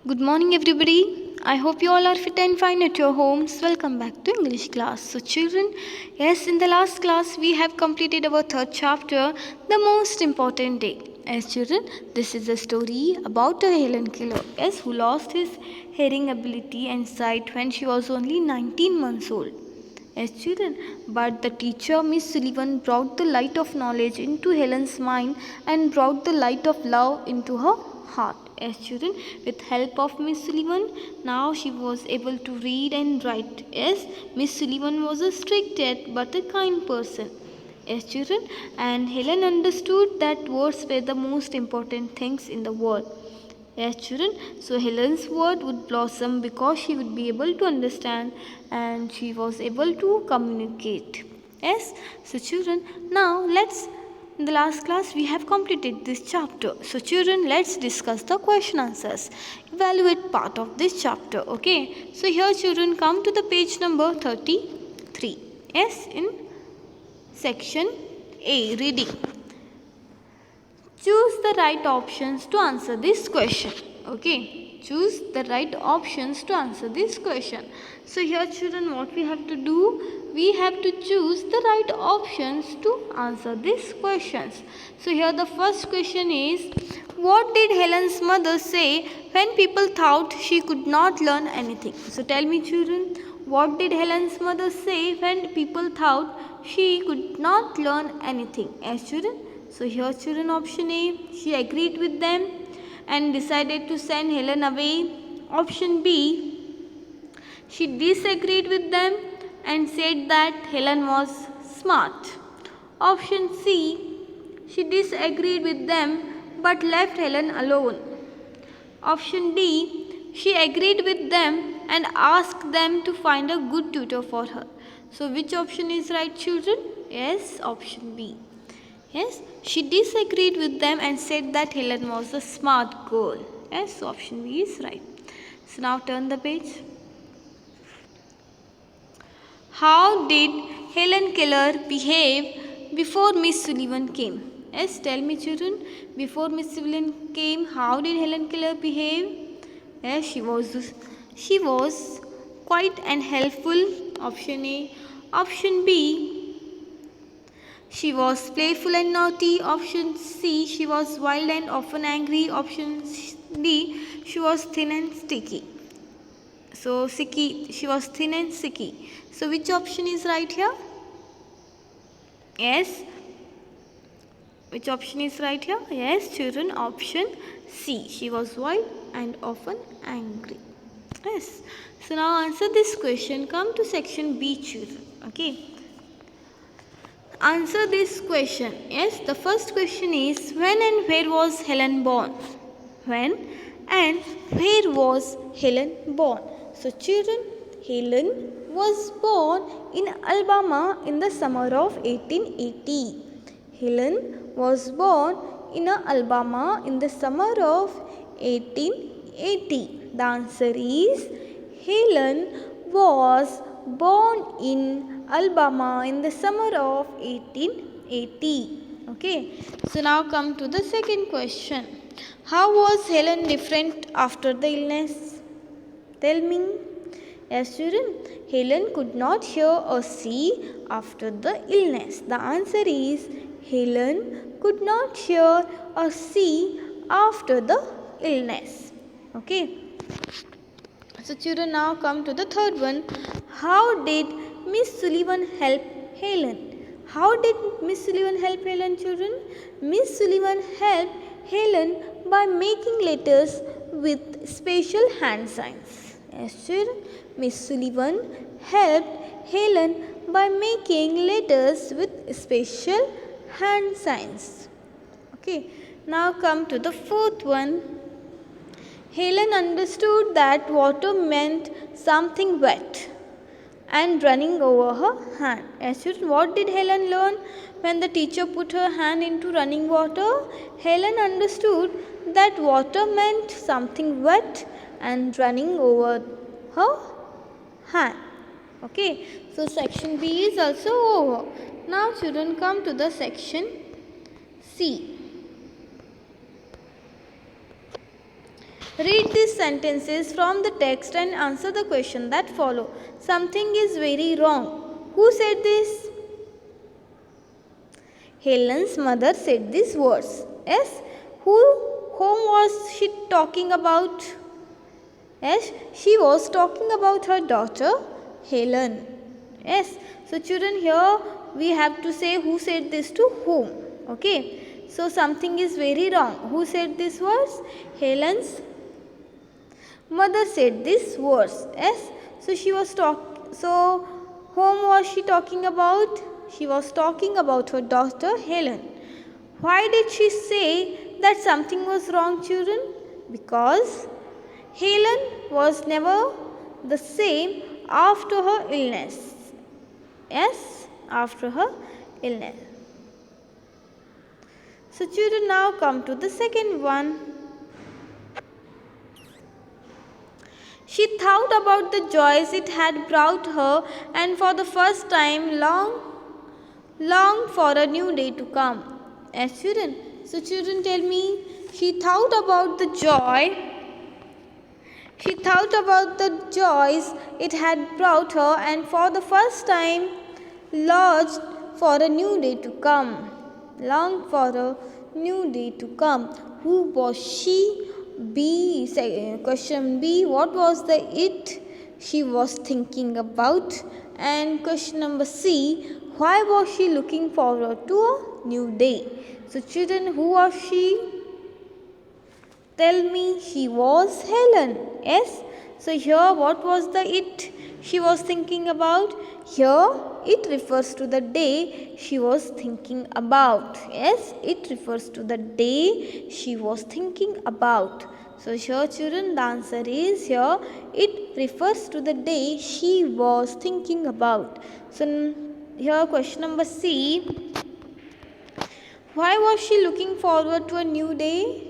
Good morning, everybody. I hope you all are fit and fine at your homes. Welcome back to English class. So, children, yes, in the last class we have completed our third chapter, the most important day. As children, this is a story about a Helen Keller, yes, who lost his hearing ability and sight when she was only 19 months old. As children, but the teacher, Miss Sullivan, brought the light of knowledge into Helen's mind and brought the light of love into her heart. As children, with help of Miss Sullivan, now she was able to read and write. Yes, Miss Sullivan was a strict yet but a kind person. Yes, children, and Helen understood that words were the most important things in the world. Yes, children. So Helen's word would blossom because she would be able to understand and she was able to communicate. Yes. So children, now in the last class we have completed this chapter. So children, let's discuss the question answers. Evaluate part of this chapter. Okay. So here children, come to the page number 33. Yes, in section A, reading. Choose the right options to answer this question. Okay, choose the right options to answer this question. So here children, what we have to do? We have to choose the right options to answer these questions. So here the first question is, what did Helen's mother say when people thought she could not learn anything? So tell me children, what did Helen's mother say when people thought she could not learn anything? As children, so here children, option A, she agreed with them and decided to send Helen away. Option B, she disagreed with them and said that Helen was smart. Option C, she disagreed with them but left Helen alone. Option D, she agreed with them and asked them to find a good tutor for her. So which option is right children? Yes, option B. Yes, she disagreed with them and said that Helen was a smart girl. Yes, so option B is right. So now turn the page. How did Helen Keller behave before Miss Sullivan came? Yes, tell me children, before Miss Sullivan came, how did Helen Keller behave? Yes, she was quite and helpful. Option A. Option B, she was playful and naughty. Option C, she was wild and often angry. Option D, she was thin and sticky. So sicky, she was thin and sicky. So which option is right here? Yes. Which option is right here? Yes, children, option C. She was wild and often angry. Yes. So now answer this question. Come to section B, children. Okay. Answer this question. Yes, the first question is, when and where was Helen born? When and where was Helen born? So children, Helen was born in Alabama in the summer of 1880. Helen was born in Alabama in the summer of 1880. The answer is, Helen was born in Alabama in the summer of 1880. Okay. So now come to the second question. How was Helen different after the illness? Tell me. Yes, children. Helen could not hear or see after the illness. The answer is, Helen could not hear or see after the illness. Okay. So children, now come to the third one. How did Miss Sullivan help Helen? How did Miss Sullivan help Helen, children? Miss Sullivan helped Helen by making letters with special hand signs. Yes, children. Miss Sullivan helped Helen by making letters with special hand signs. Okay. Now come to the fourth one. Helen understood that water meant something wet and running over her hand. As children, what did Helen learn when the teacher put her hand into running water? Helen understood that water meant something wet and running over her hand. Okay, so section B is also over. Now children, come to the section C. Read these sentences from the text and answer the question that follow. Something is very wrong. Who said this? Helen's mother said these words. Yes. Whom was she talking about? Yes, she was talking about her daughter Helen. Yes. So children, here we have to say who said this to whom. Okay. So something is very wrong. Who said these words? Helen's mother said these words. Yes. So she was So whom was she talking about? She was talking about her daughter Helen. Why did she say that something was wrong, children? Because Helen was never the same after her illness. Yes, after her illness. So children, now come to the second one. She thought about the joys it had brought her and for the first time longed for a new day to come. Yes, children. So children, tell me, she thought about the joys it had brought her and for the first time longed for a new day to come. Longed for a new day to come. Who was she? Question B, what was the it she was thinking about? And question number C, why was she looking forward to a new day? So children, who was she? Tell me. She was Helen. Yes. So here what was the it she was thinking about? Here it refers to the day she was thinking about. Yes, it refers to the day she was thinking about. So here children, the answer is here it refers to the day she was thinking about. So here question number C, why was she looking forward to a new day?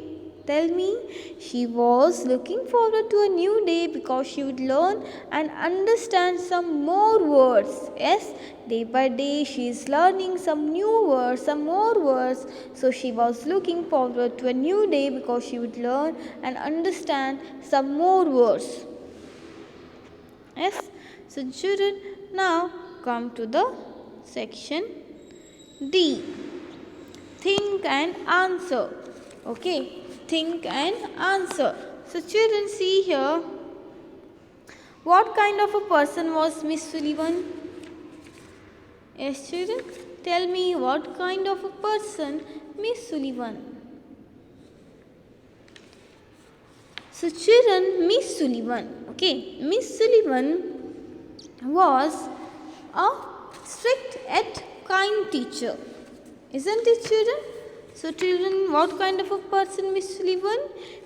Tell me. She was looking forward to a new day because she would learn and understand some more words. Yes, day by day she is learning some new words, some more words. So she was looking forward to a new day because she would learn and understand some more words. Yes. So children, now come to the section D. Think and answer. Okay. Think and answer. So children, see here. What kind of a person was Miss Sullivan? Yes, children. Tell me, what kind of a person Miss Sullivan? So children, Miss Sullivan. Okay. Miss Sullivan was a strict yet kind teacher. Isn't it, children? So children, what kind of a person Miss Sullivan?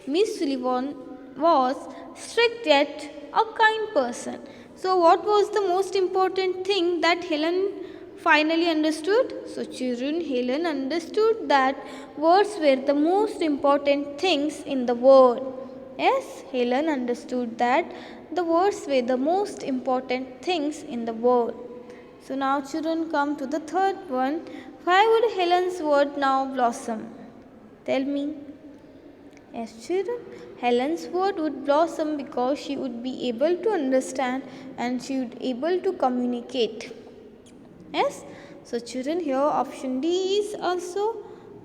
Miss Sullivan was strict yet a kind person. So what was the most important thing that Helen finally understood? So children, Helen understood that words were the most important things in the world. Yes, Helen understood that the words were the most important things in the world. So now children, come to the third one. Why would Helen's word now blossom? Tell me. Yes, children. Helen's word would blossom because she would be able to understand and she would be able to communicate. Yes. So children, here option D is also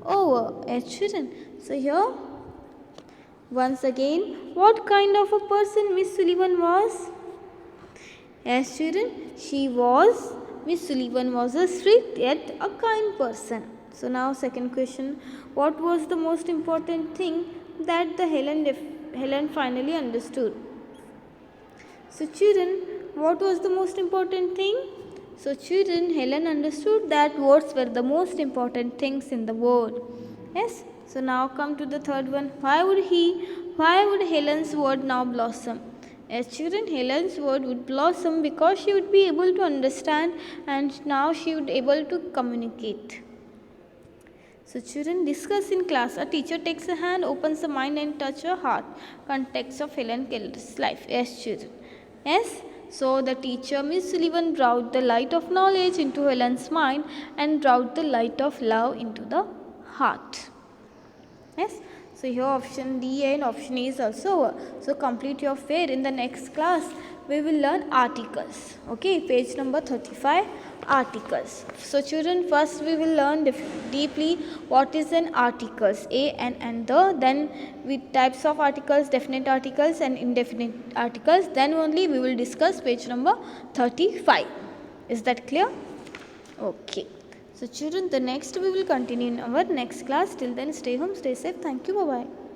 over. Yes, children. So here once again, what kind of a person Miss Sullivan was? Yes, children. Miss Sullivan was a strict yet a kind person. So now second question, what was the most important thing that the Helen finally understood? So children, what was the most important thing? So children, Helen understood that words were the most important things in the world. Yes. So now come to the third one. Why would Helen's word now blossom? As children, Helen's word would blossom because she would be able to understand and now she would be able to communicate. So children, discuss in class. A teacher takes a hand, opens the mind and touches her heart. Context of Helen Keller's life. Yes, children. Yes. So the teacher, Miss Sullivan, brought the light of knowledge into Helen's mind and brought the light of love into the heart. Yes. So here option D and option A is also over. So complete your fair. In the next class we will learn articles. Okay, page number 35, articles. So children, first we will learn deeply what is an articles, a and the, then with types of articles, definite articles and indefinite articles, then only we will discuss page number 35. Is that clear? Okay. So children, the next we will continue in our next class. Till then, stay home, stay safe. Thank you. Bye bye.